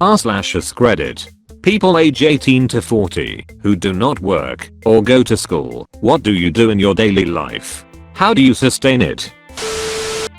r/AskReddit. People age 18 to 40 who do not work or go to school, what do you do in your daily life? How do you sustain it?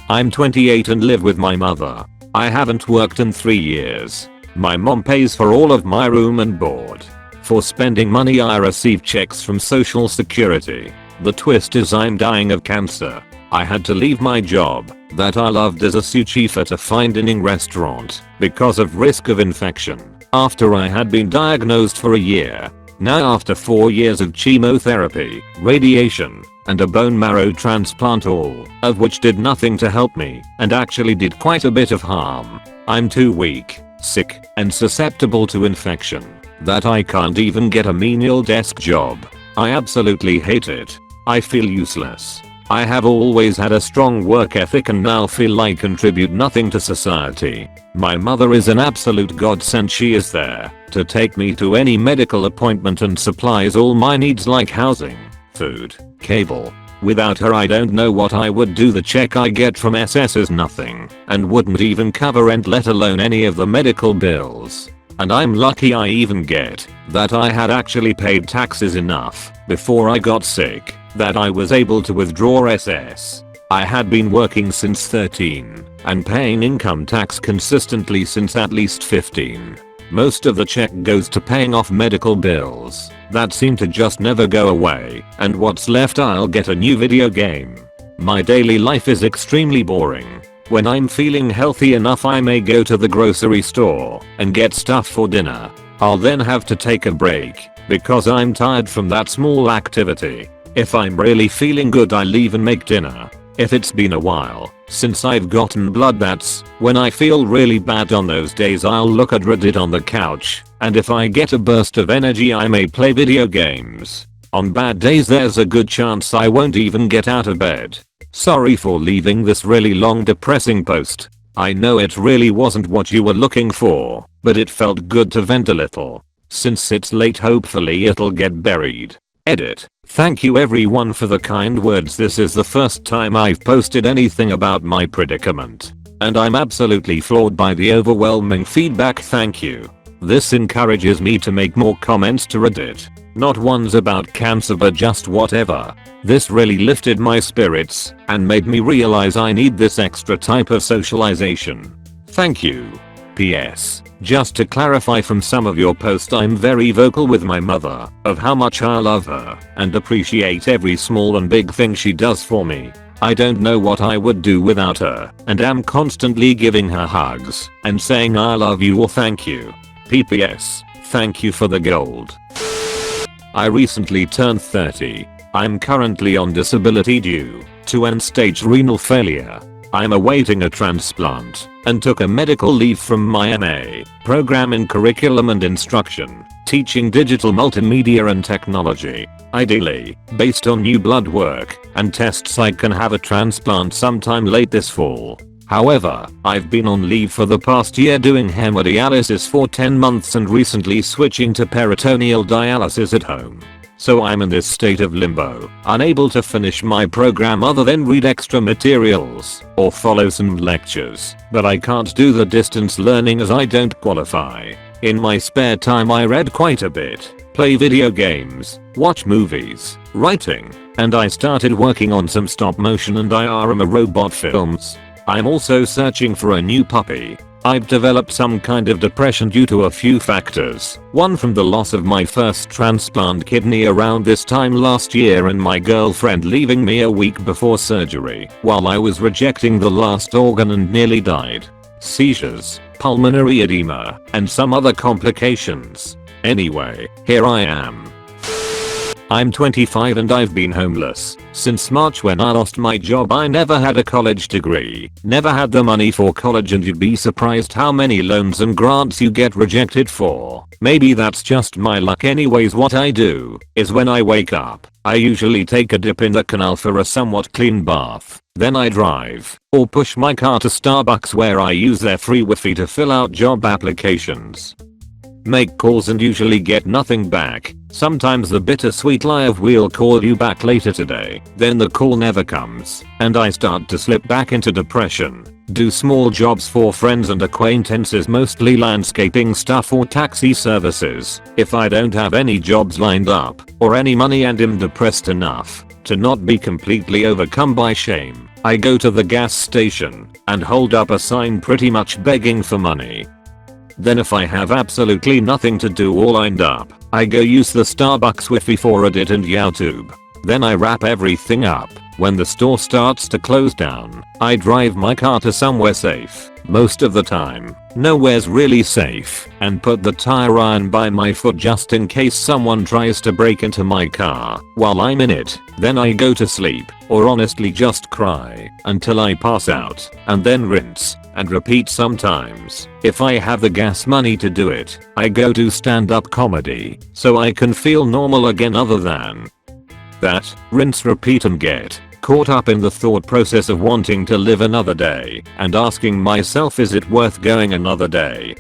I'm 28 and live with my mother. I haven't worked in 3 years. My mom pays for all of my room and board. For spending money I receive checks from Social Security. The twist is I'm dying of cancer. I had to leave my job that I loved as a sous chef at a fine dining restaurant because of risk of infection after I had been diagnosed for a year. Now after 4 years of chemotherapy, radiation, and a bone marrow transplant, all of which did nothing to help me and actually did quite a bit of harm, I'm too weak, sick, and susceptible to infection that I can't even get a menial desk job. I absolutely hate it. I feel useless. I have always had a strong work ethic and now feel I contribute nothing to society. My mother is an absolute godsend. She is there to take me to any medical appointment and supplies all my needs like housing, food, cable. Without her I don't know what I would do. The check I get from SS is nothing and wouldn't even cover rent, let alone any of the medical bills. And I'm lucky I even get that I had actually paid taxes enough before I got sick that I was able to withdraw SS. I had been working since 13 and paying income tax consistently since at least 15. Most of the check goes to paying off medical bills that seem to just never go away, and what's left I'll get a new video game. My daily life is extremely boring. When I'm feeling healthy enough I may go to the grocery store and get stuff for dinner. I'll then have to take a break because I'm tired from that small activity. If I'm really feeling good I leave and make dinner. If it's been a while since I've gotten blood, that's when I feel really bad. On those days I'll look at Reddit on the couch, and if I get a burst of energy I may play video games. On bad days there's a good chance I won't even get out of bed. Sorry for leaving this really long depressing post. I know it really wasn't what you were looking for, but it felt good to vent a little. Since it's late hopefully it'll get buried. Edit. Thank you everyone for the kind words. This is the first time I've posted anything about my predicament, and I'm absolutely floored by the overwhelming feedback. Thank you. This encourages me to make more comments to Reddit. Not ones about cancer but just whatever. This really lifted my spirits and made me realize I need this extra type of socialization. Thank you. PS. Just to clarify from some of your posts, I'm very vocal with my mother of how much I love her and appreciate every small and big thing she does for me. I don't know what I would do without her and am constantly giving her hugs and saying I love you or thank you. PPS. Thank you for the gold. I recently turned 30. I'm currently on disability due to end-stage renal failure. I'm awaiting a transplant and took a medical leave from my MA program in curriculum and instruction, teaching digital multimedia and technology. Ideally, based on new blood work and tests I can have a transplant sometime late this fall. However, I've been on leave for the past year doing hemodialysis for 10 months and recently switching to peritoneal dialysis at home. So I'm in this state of limbo, unable to finish my program other than read extra materials or follow some lectures, but I can't do the distance learning as I don't qualify. In my spare time I read quite a bit, play video games, watch movies, writing, and I started working on some stop motion and diorama robot films. I'm also searching for a new puppy. I've developed some kind of depression due to a few factors. One from the loss of my first transplant kidney around this time last year and my girlfriend leaving me a week before surgery while I was rejecting the last organ and nearly died. Seizures, pulmonary edema, and some other complications. Anyway, here I am. I'm 25 and I've been homeless since March when I lost my job. I never had a college degree, never had the money for college, and you'd be surprised how many loans and grants you get rejected for. Maybe that's just my luck. Anyways, what I do is when I wake up, I usually take a dip in the canal for a somewhat clean bath. Then I drive or push my car to Starbucks where I use their free Wi-Fi to fill out job applications. Make calls and usually get nothing back. Sometimes the bittersweet lie of we'll call you back later today, then the call never comes, and I start to slip back into depression. Do small jobs for friends and acquaintances, mostly landscaping stuff or taxi services. If I don't have any jobs lined up or any money and am depressed enough to not be completely overcome by shame, I go to the gas station and hold up a sign pretty much begging for money. Then if I have absolutely nothing to do or lined up, I go use the Starbucks Wi-Fi for Reddit and YouTube. Then I wrap everything up. When the store starts to close down, I drive my car to somewhere safe. Most of the time, nowhere's really safe, and put the tire iron by my foot just in case someone tries to break into my car while I'm in it. Then I go to sleep, or honestly just cry until I pass out, and then rinse and repeat sometimes. If I have the gas money to do it, I go do stand-up comedy so I can feel normal again. Other than that, rinse, repeat, and get caught up in the thought process of wanting to live another day and asking myself, is it worth going another day?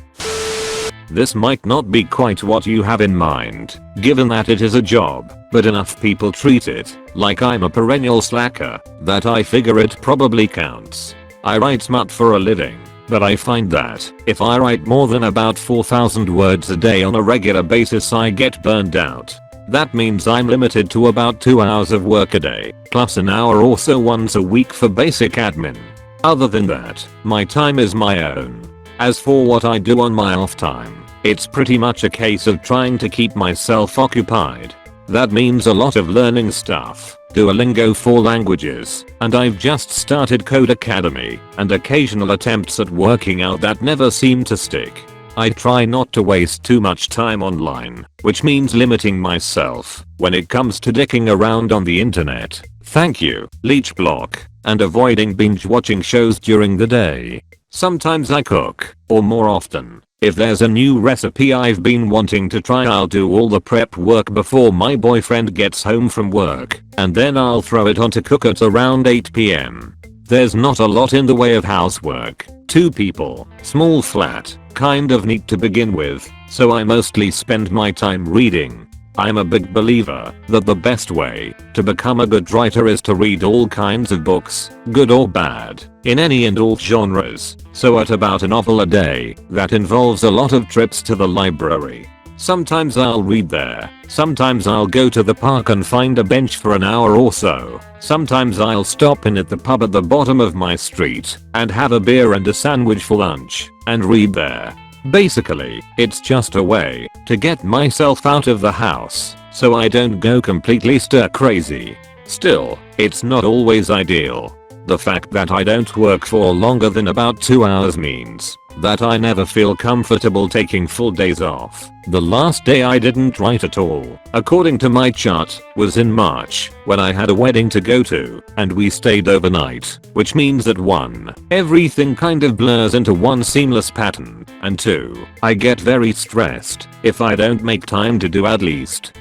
This might not be quite what you have in mind, given that it is a job, but enough people treat it like I'm a perennial slacker that I figure it probably counts. I write smut for a living, but I find that if I write more than about 4,000 words a day on a regular basis, I get burned out. That means I'm limited to about 2 hours of work a day, plus an hour or so once a week for basic admin. Other than that, my time is my own. As for what I do on my off time, it's pretty much a case of trying to keep myself occupied. That means a lot of learning stuff, Duolingo for languages, and I've just started Code Academy, and occasional attempts at working out that never seem to stick. I try not to waste too much time online, which means limiting myself when it comes to dicking around on the internet. Thank you, Leech Block, and avoiding binge watching shows during the day. Sometimes I cook, or more often, if there's a new recipe I've been wanting to try, I'll do all the prep work before my boyfriend gets home from work, and then I'll throw it on to cook at around 8 PM. There's not a lot in the way of housework. 2 people, small flat, kind of neat to begin with, so I mostly spend my time reading. I'm a big believer that the best way to become a good writer is to read all kinds of books, good or bad, in any and all genres, so at about a novel a day, that involves a lot of trips to the library. Sometimes I'll read there, sometimes I'll go to the park and find a bench for an hour or so, sometimes I'll stop in at the pub at the bottom of my street and have a beer and a sandwich for lunch and read there. Basically, it's just a way to get myself out of the house so I don't go completely stir crazy. Still, it's not always ideal. The fact that I don't work for longer than about 2 hours means that I never feel comfortable taking full days off. The last day I didn't write at all, according to my chart, was in March, when I had a wedding to go to, and we stayed overnight, which means that 1, everything kind of blurs into one seamless pattern, and 2, I get very stressed if I don't make time to do at least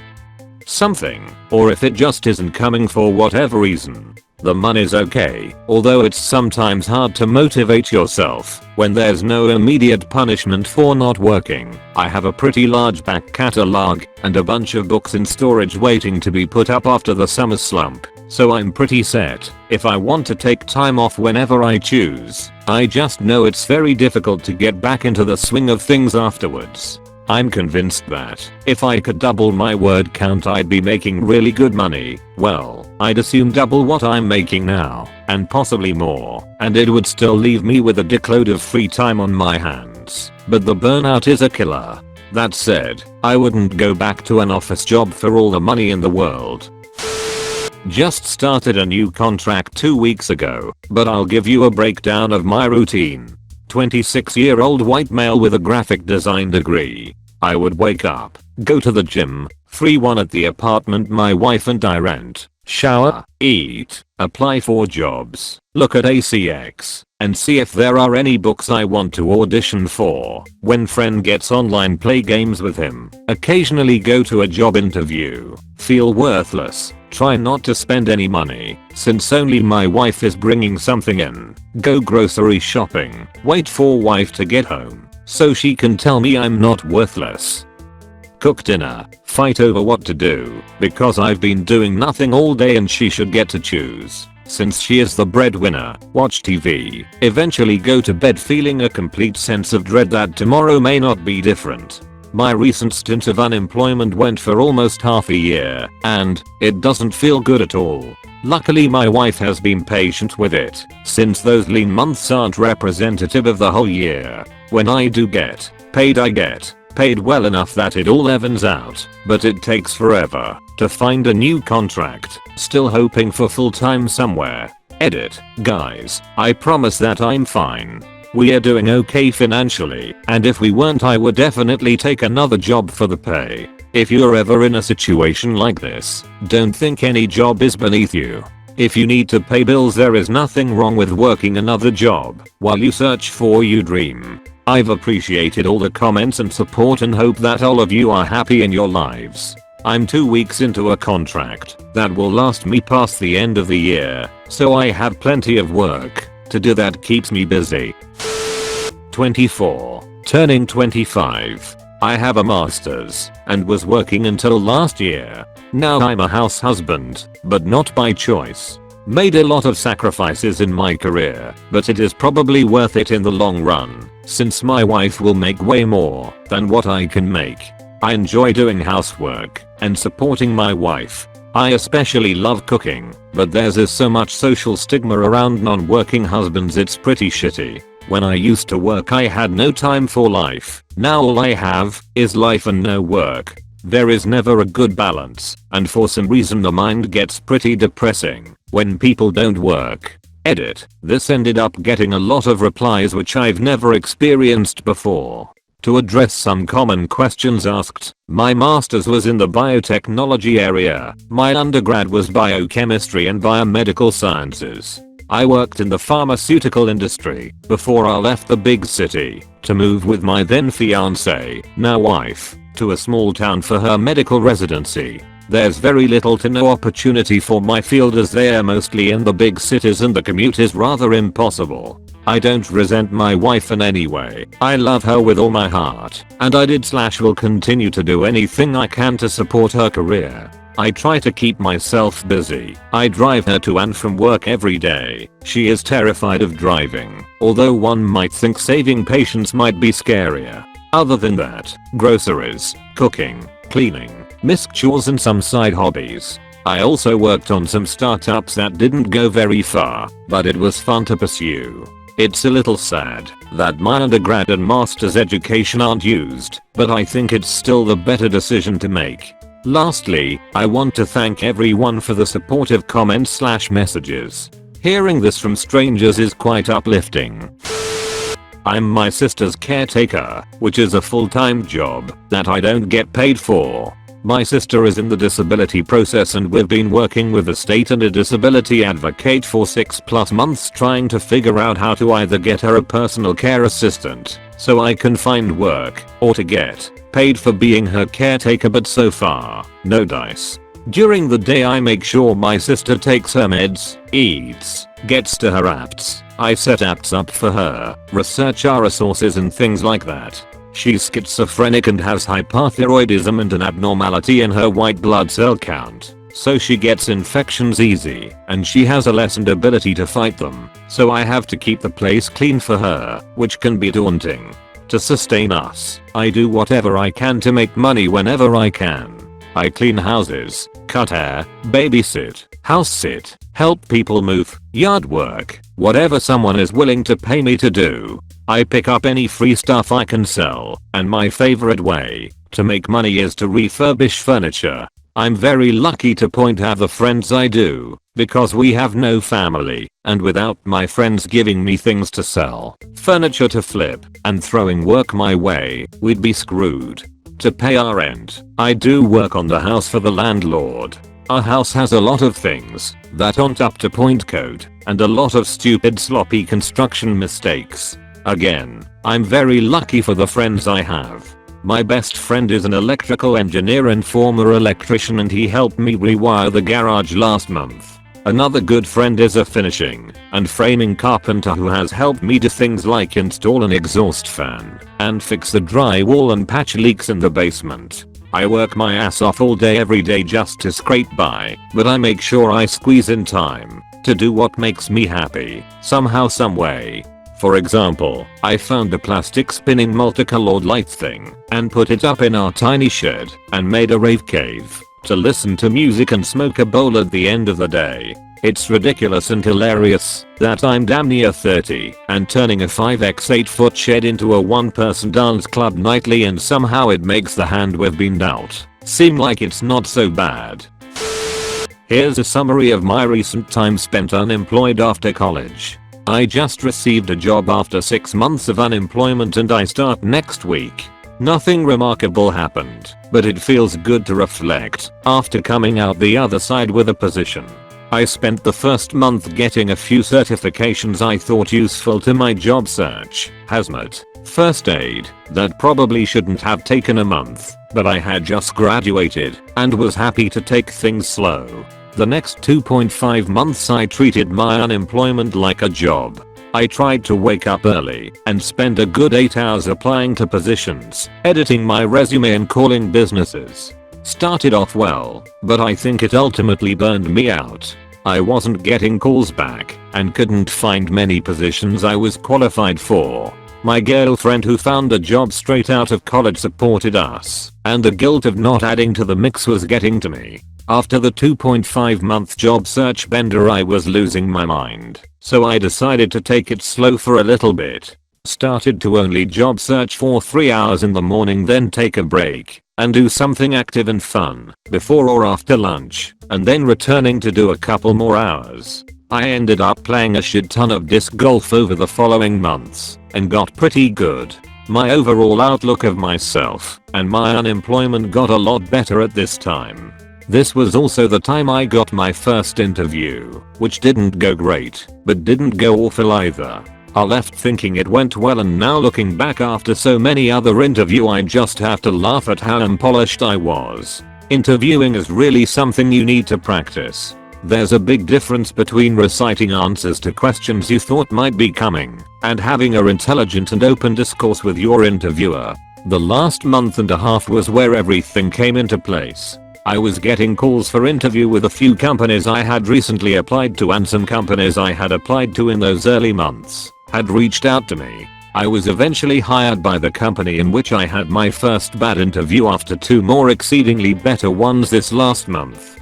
something, or if it just isn't coming for whatever reason. The money's okay, although it's sometimes hard to motivate yourself when there's no immediate punishment for not working. I have a pretty large back catalog and a bunch of books in storage waiting to be put up after the summer slump, so I'm pretty set if I want to take time off whenever I choose. I just know it's very difficult to get back into the swing of things afterwards. I'm convinced that if I could double my word count, I'd be making really good money. Well, I'd assume double what I'm making now, and possibly more, and it would still leave me with a dickload of free time on my hands. But the burnout is a killer. That said, I wouldn't go back to an office job for all the money in the world. Just started a new contract 2 weeks ago, but I'll give you a breakdown of my routine. 26-year-old white male with a graphic design degree. I would wake up, go to the gym, free one at the apartment my wife and I rent, shower, eat, apply for jobs, look at ACX, and see if there are any books I want to audition for. When friend gets online, play games with him, occasionally go to a job interview, feel worthless, try not to spend any money, since only my wife is bringing something in, go grocery shopping, wait for wife to get home, so she can tell me I'm not worthless. Cook dinner, fight over what to do, because I've been doing nothing all day and she should get to choose. since she is the breadwinner, watch TV, eventually go to bed feeling a complete sense of dread that tomorrow may not be different. My recent stint of unemployment went for almost half a year, and it doesn't feel good at all. Luckily my wife has been patient with it, since those lean months aren't representative of the whole year. When I do get paid, I get paid well enough that it all evens out, but it takes forever to find a new contract. Still hoping for full time somewhere. Edit. Guys, I promise that I'm fine. We are doing okay financially, and if we weren't I would definitely take another job for the pay. If you're ever in a situation like this, don't think any job is beneath you. If you need to pay bills, there is nothing wrong with working another job while you search for your dream. I've appreciated all the comments and support and hope that all of you are happy in your lives. I'm 2 weeks into a contract that will last me past the end of the year, so I have plenty of work to do that keeps me busy. 24. Turning 25. I have a master's and was working until last year. Now I'm a house husband, but not by choice. Made a lot of sacrifices in my career, but it is probably worth it in the long run, since my wife will make way more than what I can make. I enjoy doing housework and supporting my wife. I especially love cooking, but there's so much social stigma around non-working husbands, it's pretty shitty. When I used to work I had no time for life. Now all I have is life and no work. There is never a good balance, and for some reason the mind gets pretty depressing when people don't work. Edit. This ended up getting a lot of replies which I've never experienced before. To address some common questions asked, my master's was in the biotechnology area. My undergrad was biochemistry and biomedical sciences. I worked in the pharmaceutical industry before I left the big city to move with my then fiance, now wife, to a small town for her medical residency. There's very little to no opportunity for my field as they are mostly in the big cities and the commute is rather impossible. I don't resent my wife in any way. I love her with all my heart, and I will continue to do anything I can to support her career. I try to keep myself busy. I drive her to and from work every day. She is terrified of driving, although one might think saving patience might be scarier. Other than that, groceries, cooking, cleaning, misc chores and some side hobbies. I also worked on some startups that didn't go very far, but it was fun to pursue. It's a little sad that my undergrad and master's education aren't used, but I think it's still the better decision to make. Lastly, I want to thank everyone for the supportive comments / messages. Hearing this from strangers is quite uplifting. I'm my sister's caretaker, which is a full-time job that I don't get paid for. My sister is in the disability process and we've been working with the state and a disability advocate for 6+ months trying to figure out how to either get her a personal care assistant so I can find work or to get paid for being her caretaker, but so far, no dice. During the day I make sure my sister takes her meds, eats, gets to her apps. I set apps up for her, research our resources and things like that. She's schizophrenic and has hyperthyroidism and an abnormality in her white blood cell count, so she gets infections easy and she has a lessened ability to fight them, so I have to keep the place clean for her, which can be daunting. To sustain us, I do whatever I can to make money whenever I can. I clean houses, cut hair, babysit, house sit, help people move, yard work, whatever someone is willing to pay me to do. I pick up any free stuff I can sell, and my favorite way to make money is to refurbish furniture. I'm very lucky to have the friends I do, because we have no family, and without my friends giving me things to sell, furniture to flip, and throwing work my way, we'd be screwed. To pay our rent, I do work on the house for the landlord. Our house has a lot of things that aren't up to point code, and a lot of stupid sloppy construction mistakes. Again, I'm very lucky for the friends I have. My best friend is an electrical engineer and former electrician, and he helped me rewire the garage last month. Another good friend is a finishing and framing carpenter who has helped me do things like install an exhaust fan and fix the drywall and patch leaks in the basement. I work my ass off all day every day just to scrape by, but I make sure I squeeze in time to do what makes me happy, somehow some way. For example, I found a plastic spinning multicolored light thing and put it up in our tiny shed and made a rave cave to listen to music and smoke a bowl at the end of the day. It's ridiculous and hilarious that I'm damn near 30 and turning a 5x 8-foot shed into a one-person dance club nightly, and somehow it makes the hand we've been dealt seem like it's not so bad. Here's a summary of my recent time spent unemployed after college. I just received a job after 6 months of unemployment and I start next week. Nothing remarkable happened, but it feels good to reflect after coming out the other side with a position. I spent the first month getting a few certifications I thought useful to my job search. Hazmat, first aid, that probably shouldn't have taken a month, but I had just graduated and was happy to take things slow. The next 2.5 months I treated my unemployment like a job. I tried to wake up early and spend a good 8 hours applying to positions, editing my resume and calling businesses. Started off well, but I think it ultimately burned me out. I wasn't getting calls back and couldn't find many positions I was qualified for. My girlfriend who found a job straight out of college supported us, and the guilt of not adding to the mix was getting to me. After the 2.5 month job search bender I was losing my mind, so I decided to take it slow for a little bit. Started to only job search for 3 hours in the morning, then take a break and do something active and fun before or after lunch, and then returning to do a couple more hours. I ended up playing a shit ton of disc golf over the following months and got pretty good. My overall outlook of myself and my unemployment got a lot better at this time. This was also the time I got my first interview, which didn't go great, but didn't go awful either. I left thinking it went well, and now looking back after so many other interviews I just have to laugh at how unpolished I was. Interviewing is really something you need to practice. There's a big difference between reciting answers to questions you thought might be coming and having an intelligent and open discourse with your interviewer. The last month and a half was where everything came into place. I was getting calls for interview with a few companies I had recently applied to, and some companies I had applied to in those early months had reached out to me. I was eventually hired by the company in which I had my first bad interview after 2 more exceedingly better ones this last month.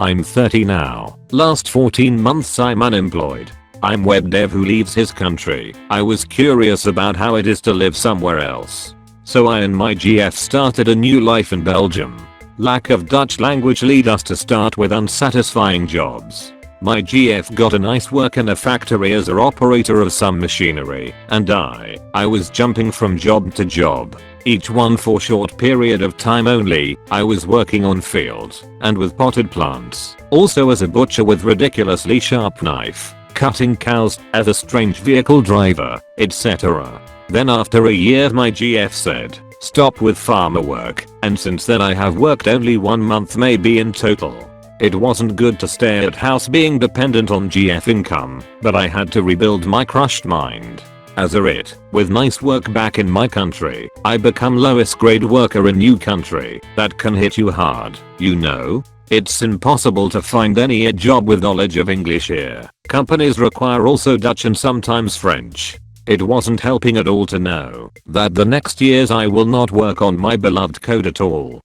I'm 30 now. Last 14 months I'm unemployed. I'm web dev who leaves his country. I was curious about how it is to live somewhere else, so I and my GF started a new life in Belgium. Lack of Dutch language lead us to start with unsatisfying jobs. My GF got a nice work in a factory as an operator of some machinery, and I was jumping from job to job, each one for short period of time only. I was working on fields and with potted plants, also as a butcher with ridiculously sharp knife, cutting cows, as a strange vehicle driver, etc. Then after a year my GF said, stop with farmer work, and since then I have worked only 1 month maybe in total. It wasn't good to stay at house being dependent on GF income, but I had to rebuild my crushed mind. As a RIT, with nice work back in my country, I become lowest grade worker in new country. That can hit you hard, you know? It's impossible to find any job with knowledge of English here. Companies require also Dutch and sometimes French. It wasn't helping at all to know that the next years I will not work on my beloved code at all.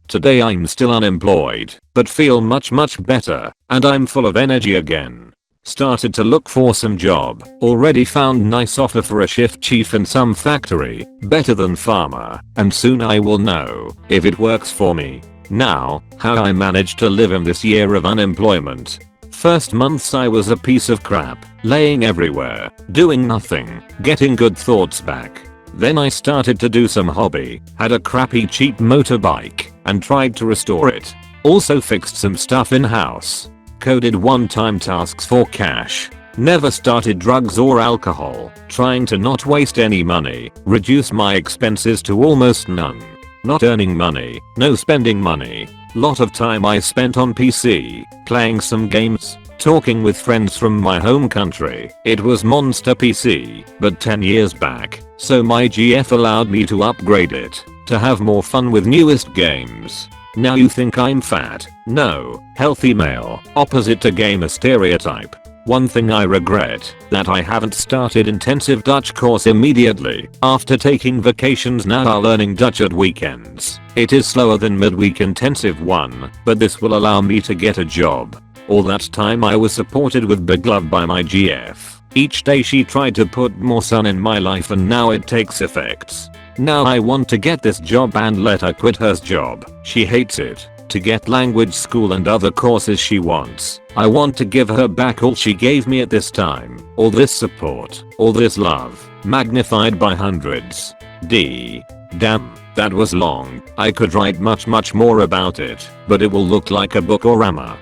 Today I'm still unemployed, but feel much better, and I'm full of energy again. Started to look for some job, already found nice offer for a shift chief in some factory, better than farmer, and soon I will know if it works for me. Now, how I managed to live in this year of unemployment. First months I was a piece of crap, laying everywhere, doing nothing, getting good thoughts back. Then I started to do some hobby, had a crappy cheap motorbike, and tried to restore it. Also fixed some stuff in-house. Coded one-time tasks for cash. Never started drugs or alcohol, trying to not waste any money, reduce my expenses to almost none. Not earning money, no spending money. Lot of time I spent on PC, playing some games, talking with friends from my home country. It was monster PC, but 10 years back, so my GF allowed me to upgrade it, to have more fun with newest games. Now you think I'm fat? No, healthy male, opposite to gamer stereotype. One thing I regret, that I haven't started intensive Dutch course immediately after taking vacations. Now are learning Dutch at weekends. It is slower than midweek intensive one, but this will allow me to get a job. All that time I was supported with big love by my GF. Each day she tried to put more sun in my life and now it takes effects. Now I want to get this job and let her quit her job. She hates it. To get language school and other courses she wants. I want to give her back all she gave me at this time. All this support. All this love. Magnified by hundreds. Damn, that was long. I could write much more about it, but it will look like a book-orama.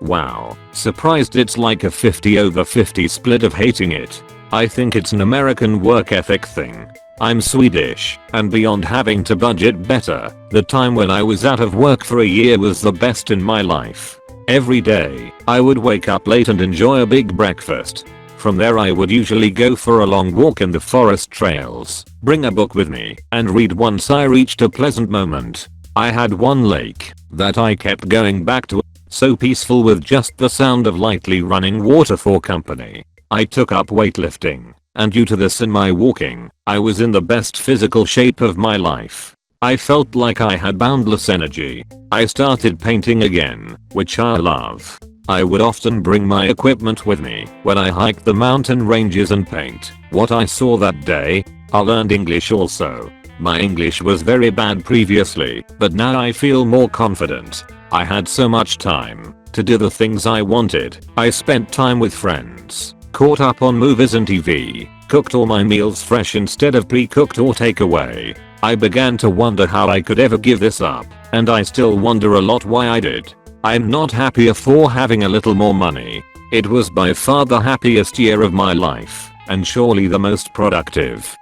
Wow, surprised it's like a 50/50 split of hating it. I think it's an American work ethic thing. I'm Swedish, and beyond having to budget better, the time when I was out of work for a year was the best in my life. Every day, I would wake up late and enjoy a big breakfast. From there I would usually go for a long walk in the forest trails, bring a book with me, and read once I reached a pleasant moment. I had one lake that I kept going back to, so peaceful with just the sound of lightly running water for company. I took up weightlifting. And due to this and my walking, I was in the best physical shape of my life. I felt like I had boundless energy. I started painting again, which I love. I would often bring my equipment with me when I hiked the mountain ranges and paint. What I saw that day, I learned English also. My English was very bad previously, but now I feel more confident. I had so much time to do the things I wanted. I spent time with friends. Caught up on movies and TV, cooked all my meals fresh instead of pre-cooked or takeaway. I began to wonder how I could ever give this up, and I still wonder a lot why I did. I'm not happier for having a little more money. It was by far the happiest year of my life, and surely the most productive.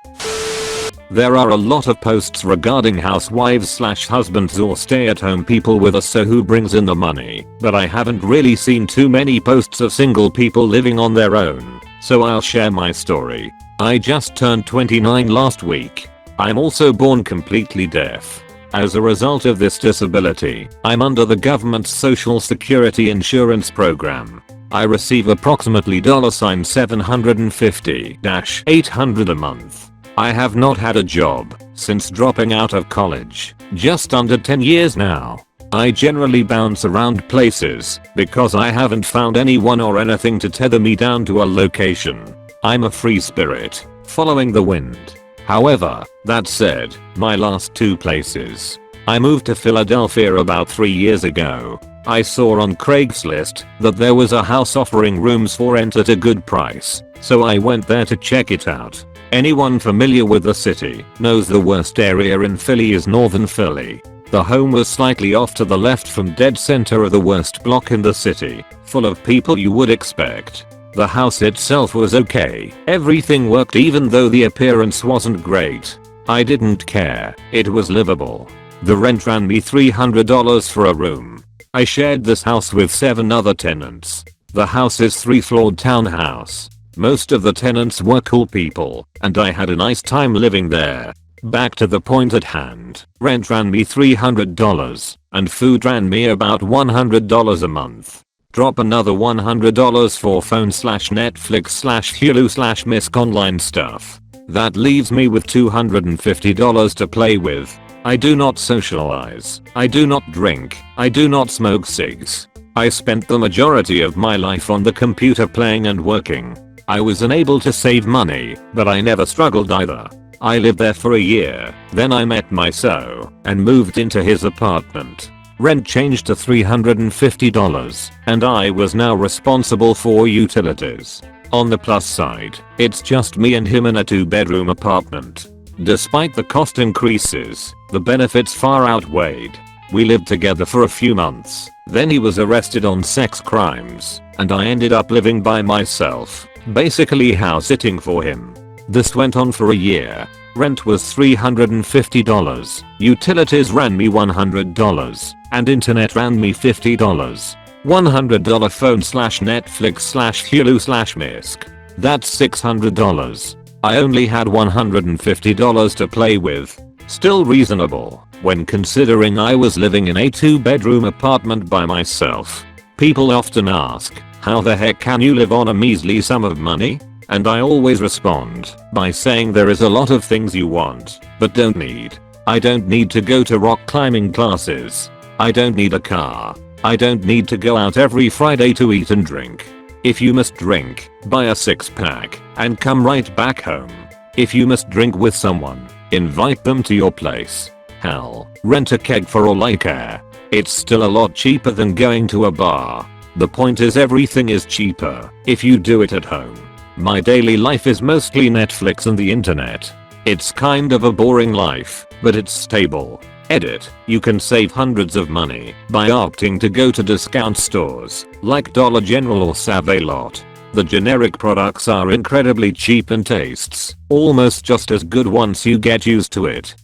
There are a lot of posts regarding housewives/husbands or stay-at-home people with us, so who brings in the money, but I haven't really seen too many posts of single people living on their own, so I'll share my story. I just turned 29 last week. I'm also born completely deaf. As a result of this disability, I'm under the government's Social Security insurance program. I receive approximately $750-800 a month. I have not had a job since dropping out of college, just under 10 years now. I generally bounce around places because I haven't found anyone or anything to tether me down to a location. I'm a free spirit, following the wind. However, that said, my last two places. I moved to Philadelphia about 3 years ago. I saw on Craigslist that there was a house offering rooms for rent at a good price, so I went there to check it out. Anyone familiar with the city knows the worst area in Philly is Northern Philly. The home was slightly off to the left from dead center of the worst block in the city, full of people you would expect. The house itself was okay. Everything worked even though the appearance wasn't great. I didn't care. It was livable. The rent ran me $300 for a room. I shared this house with 7 other tenants. The house is 3-floored townhouse. Most of the tenants were cool people, and I had a nice time living there. Back to the point at hand, rent ran me $300, and food ran me about $100 a month. Drop another $100 for phone/Netflix/Hulu/Misc online stuff. That leaves me with $250 to play with. I do not socialize. I do not drink. I do not smoke cigs. I spent the majority of my life on the computer playing and working. I was unable to save money, but I never struggled either. I lived there for a year, then I met my so and moved into his apartment. Rent changed to $350, and I was now responsible for utilities. On the plus side, it's just me and him in a 2-bedroom apartment. Despite the cost increases, the benefits far outweighed. We lived together for a few months, then he was arrested on sex crimes, and I ended up living by myself, basically house sitting for him. This went on for a year. Rent was $350, utilities ran me $100, and internet ran me $50. $100 phone/Netflix/Hulu/Misc. That's $600. I only had $150 to play with. Still reasonable. when considering I was living in a 2-bedroom apartment by myself. People often ask, how the heck can you live on a measly sum of money? And I always respond by saying there is a lot of things you want, but don't need. I don't need to go to rock climbing classes. I don't need a car. I don't need to go out every Friday to eat and drink. If you must drink, buy a 6-pack and come right back home. If you must drink with someone, invite them to your place. Hell, rent a keg for all I care. It's still a lot cheaper than going to a bar. The point is everything is cheaper if you do it at home. My daily life is mostly Netflix and the internet. It's kind of a boring life, but it's stable. Edit, you can save hundreds of money by opting to go to discount stores like Dollar General or Save-A-Lot. The generic products are incredibly cheap and tastes almost just as good once you get used to it.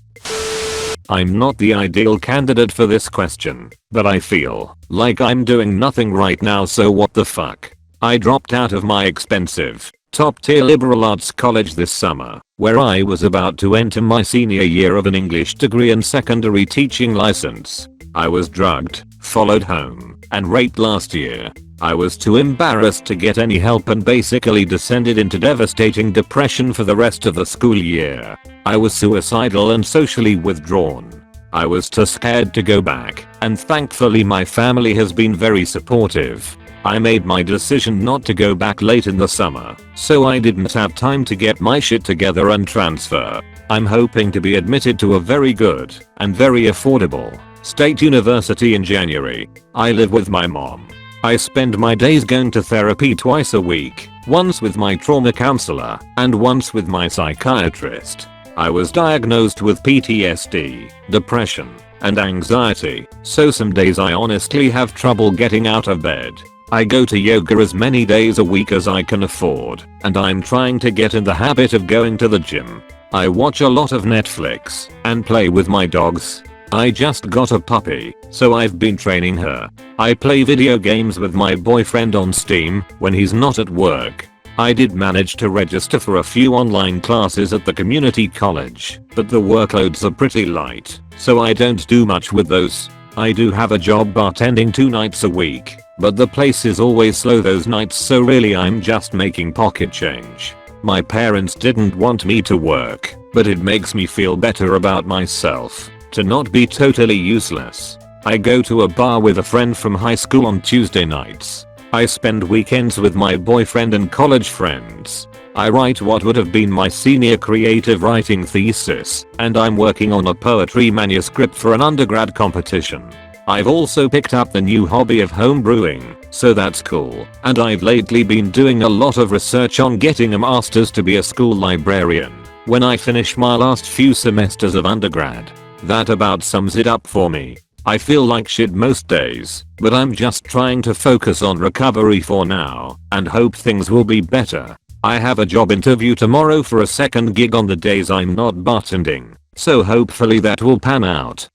I'm not the ideal candidate for this question, but I feel like I'm doing nothing right now, so what the fuck. I dropped out of my expensive, top-tier liberal arts college this summer, where I was about to enter my senior year of an English degree and secondary teaching license. I was drugged, followed home, and raped last year. I was too embarrassed to get any help and basically descended into devastating depression for the rest of the school year. I was suicidal and socially withdrawn. I was too scared to go back, and thankfully my family has been very supportive. I made my decision not to go back late in the summer, so I didn't have time to get my shit together and transfer. I'm hoping to be admitted to a very good and very affordable state university in January. I live with my mom. I spend my days going to therapy twice a week, once with my trauma counselor and once with my psychiatrist. I was diagnosed with PTSD, depression, and anxiety, so some days I honestly have trouble getting out of bed. I go to yoga as many days a week as I can afford, and I'm trying to get in the habit of going to the gym. I watch a lot of Netflix and play with my dogs. I just got a puppy, so I've been training her. I play video games with my boyfriend on Steam when he's not at work. I did manage to register for a few online classes at the community college, but the workloads are pretty light, so I don't do much with those. I do have a job bartending 2 nights a week, but the place is always slow those nights, so really I'm just making pocket change. My parents didn't want me to work, but it makes me feel better about myself to not be totally useless. I go to a bar with a friend from high school on Tuesday nights. I spend weekends with my boyfriend and college friends. I write what would have been my senior creative writing thesis, and I'm working on a poetry manuscript for an undergrad competition. I've also picked up the new hobby of home brewing, so that's cool, and I've lately been doing a lot of research on getting a master's to be a school librarian when I finish my last few semesters of undergrad. That about sums it up for me. I feel like shit most days, but I'm just trying to focus on recovery for now and hope things will be better. I have a job interview tomorrow for a second gig on the days I'm not bartending, so hopefully that will pan out.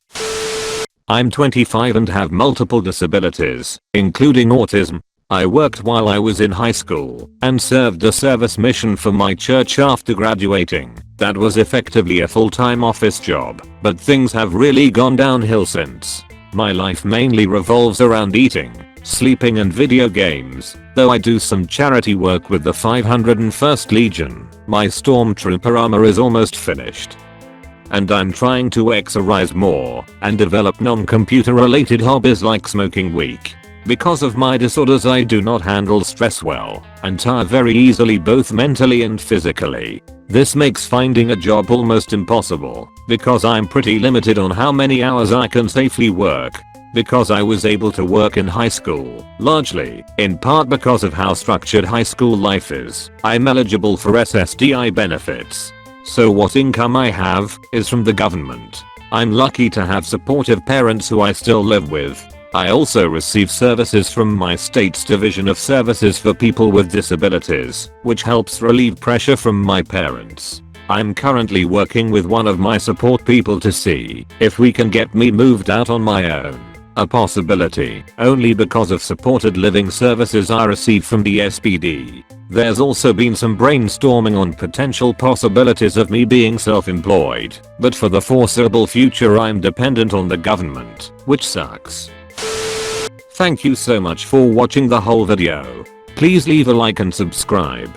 I'm 25 and have multiple disabilities, including autism. I worked while I was in high school and served a service mission for my church after graduating. That was effectively a full-time office job, but things have really gone downhill since. My life mainly revolves around eating, sleeping and video games, though I do some charity work with the 501st Legion. My stormtrooper armor is almost finished. And I'm trying to exercise more and develop non-computer related hobbies like smoking weed. Because of my disorders I do not handle stress well and tire very easily both mentally and physically. This makes finding a job almost impossible because I'm pretty limited on how many hours I can safely work. Because I was able to work in high school, largely, in part because of how structured high school life is, I'm eligible for SSDI benefits. So what income I have is from the government. I'm lucky to have supportive parents who I still live with. I also receive services from my state's Division of Services for People with Disabilities, which helps relieve pressure from my parents. I'm currently working with one of my support people to see if we can get me moved out on my own. A possibility only because of supported living services I receive from the SPD. There's also been some brainstorming on potential possibilities of me being self-employed, but for the foreseeable future I'm dependent on the government, which sucks. Thank you so much for watching the whole video. Please leave a like and subscribe.